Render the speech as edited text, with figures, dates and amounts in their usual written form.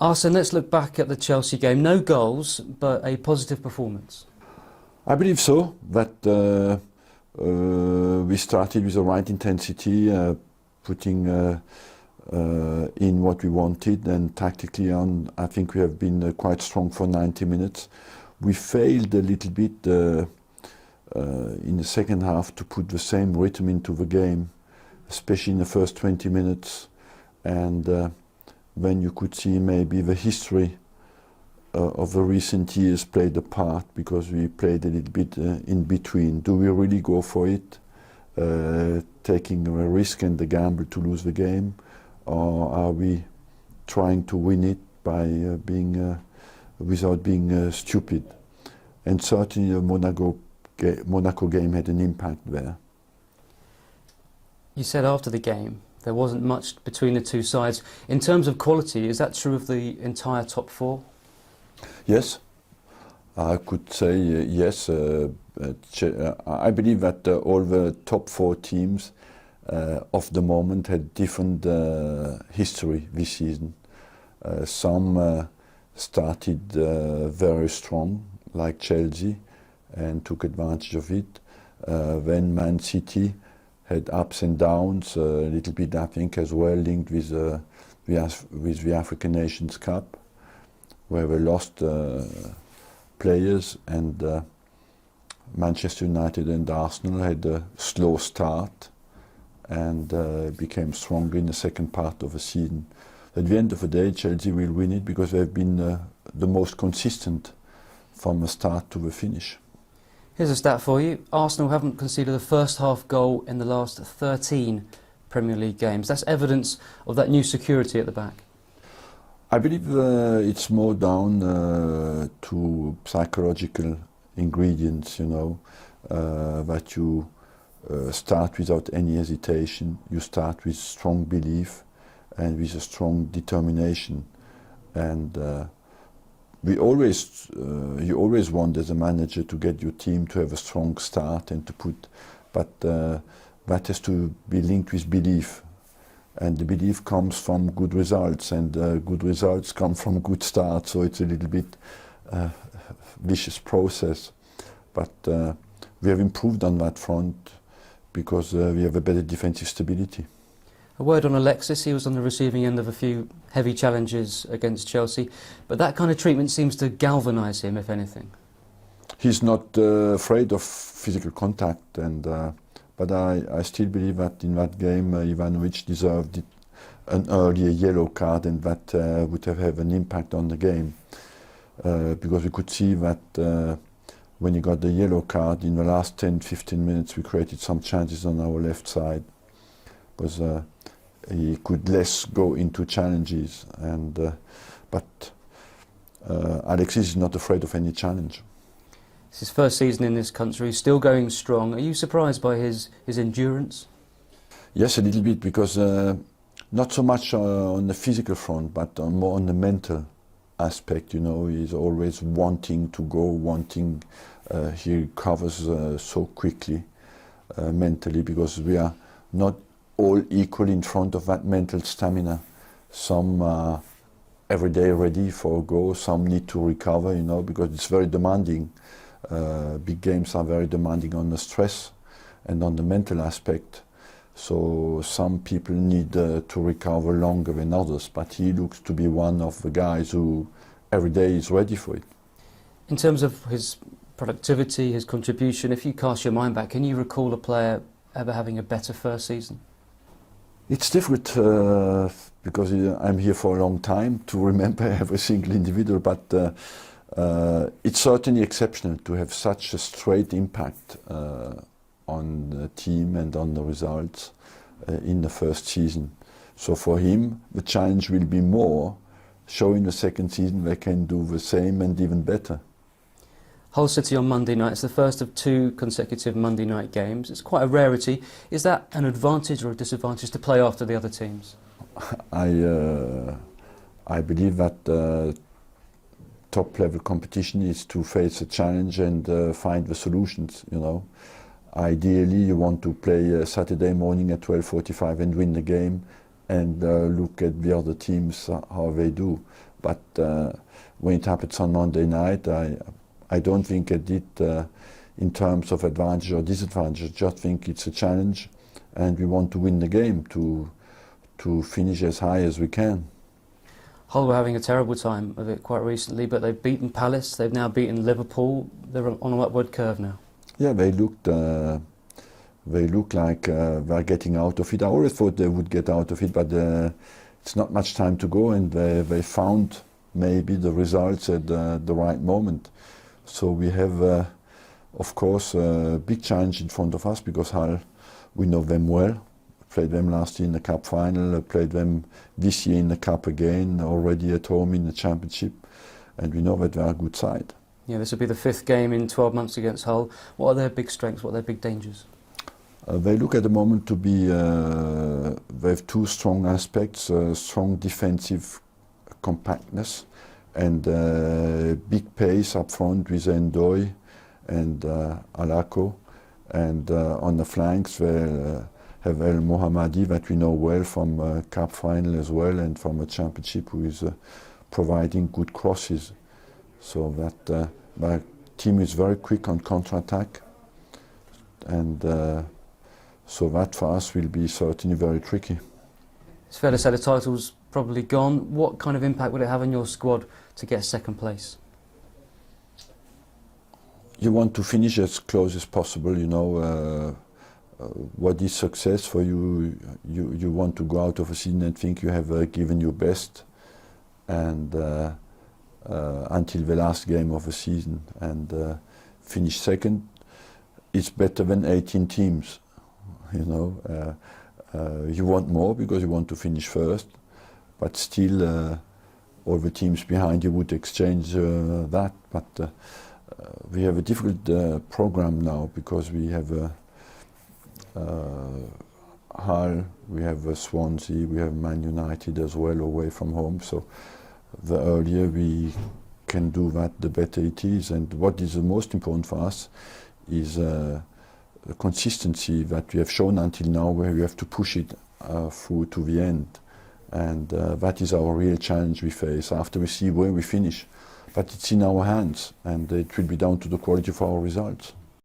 Arsene, let's look back at the Chelsea game. No goals, but a positive performance. I believe so, that we started with the right intensity, putting in what we wanted, and tactically I think we have been quite strong for 90 minutes. We failed a little bit in the second half to put the same rhythm into the game, especially in the first 20 minutes, and when you could see maybe the history of the recent years played a part, because we played a little bit in between. Do we really go for it, taking a risk and the gamble to lose the game, or are we trying to win it by without being stupid? And certainly the Monaco game had an impact there. You said after the game there wasn't much between the two sides. In terms of quality, is that true of the entire top four? Yes, I could say yes. I believe that all the top four teams of the moment had different history this season. Some started very strong, like Chelsea, and took advantage of it. Then Man City had ups and downs, a little bit, I think, as well linked with the African Nations Cup, where we lost players, and Manchester United and Arsenal had a slow start and became stronger in the second part of the season. At the end of the day, Chelsea will win it because they've been the most consistent from the start to the finish. Here's a stat for you. Arsenal haven't conceded a first half goal in the last 13 Premier League games. That's evidence of that new security at the back. I believe it's more down to psychological ingredients, you know, that you start without any hesitation, you start with strong belief and with a strong determination. And you always want as a manager to get your team to have a strong start and to put, but that has to be linked with belief. And the belief comes from good results, and good results come from good starts. So it's a little bit vicious process. But we have improved on that front because we have a better defensive stability. A word on Alexis. He was on the receiving end of a few heavy challenges against Chelsea, but that kind of treatment seems to galvanise him, if anything. He's not afraid of physical contact, and but I still believe that in that game Ivanovic deserved an earlier yellow card, and that would have had an impact on the game, because we could see that when he got the yellow card in the last 10-15 minutes we created some chances on our left side, because he could less go into challenges, and but Alexis is not afraid of any challenge. It's his first season in this country, still going strong. Are you surprised by his endurance? Yes, a little bit, because not so much on the physical front, but more on the mental aspect. You know, he's always wanting to go, he recovers so quickly mentally, because we are not all equal in front of that mental stamina. Some are every day ready for a go, some need to recover, you know, because it's very demanding. Big games are very demanding on the stress and on the mental aspect. So some people need to recover longer than others, but he looks to be one of the guys who every day is ready for it. In terms of his productivity, his contribution, if you cast your mind back, can you recall a player ever having a better first season? It's difficult because I'm here for a long time to remember every single individual, but it's certainly exceptional to have such a straight impact on the team and on the results in the first season. So for him, the challenge will be more, showing the second season they can do the same and even better. Hull City on Monday night. It's the first of 2 consecutive Monday night games. It's quite a rarity. Is that an advantage or a disadvantage to play after the other teams? I believe that top level competition is to face a challenge and find the solutions, you know. Ideally you want to play Saturday morning at 12:45 and win the game, and look at the other teams, how they do. But when it happens on Monday night, I don't think I did in terms of advantage or disadvantage. I just think it's a challenge, and we want to win the game to finish as high as we can. Hull were having a terrible time of it quite recently, but they've beaten Palace, they've now beaten Liverpool, they're on an upward curve now. Yeah, they look like they're getting out of it. I always thought they would get out of it, but it's not much time to go, and they found maybe the results at the right moment. So we have, of course, a big challenge in front of us, because Hull, we know them well. Played them last year in the Cup final, played them this year in the Cup again, already at home in the Championship, and we know that they are a good side. Yeah, this will be the 5th game in 12 months against Hull. What are their big strengths, what are their big dangers? They look at the moment to be, they have two strong aspects, strong defensive compactness and big pace up front with Ndoye and Alako, and on the flanks they have El Mohammadi, that we know well from Cup final as well, and from a Championship, who is providing good crosses. So that my team is very quick on counter-attack, and so that for us will be certainly very tricky. It's fair to say the title's probably gone. What kind of impact would it have on your squad to get 2nd place? You want to finish as close as possible, you know. What is success for you? You want to go out of a season and think you have given your best, and until the last game of the season, and finish 2nd. It's better than 18 teams, you know. You want more because you want to finish 1st, but still all the teams behind you would exchange that. But we have a difficult program now, because we have Hull, we have Swansea, we have Man United as well away from home. So the earlier we can do that, the better it is. And what is the most important for us is the consistency that we have shown until now, where we have to push it through to the end. And that is our real challenge we face after we see where we finish. But it's in our hands, and it will be down to the quality of our results.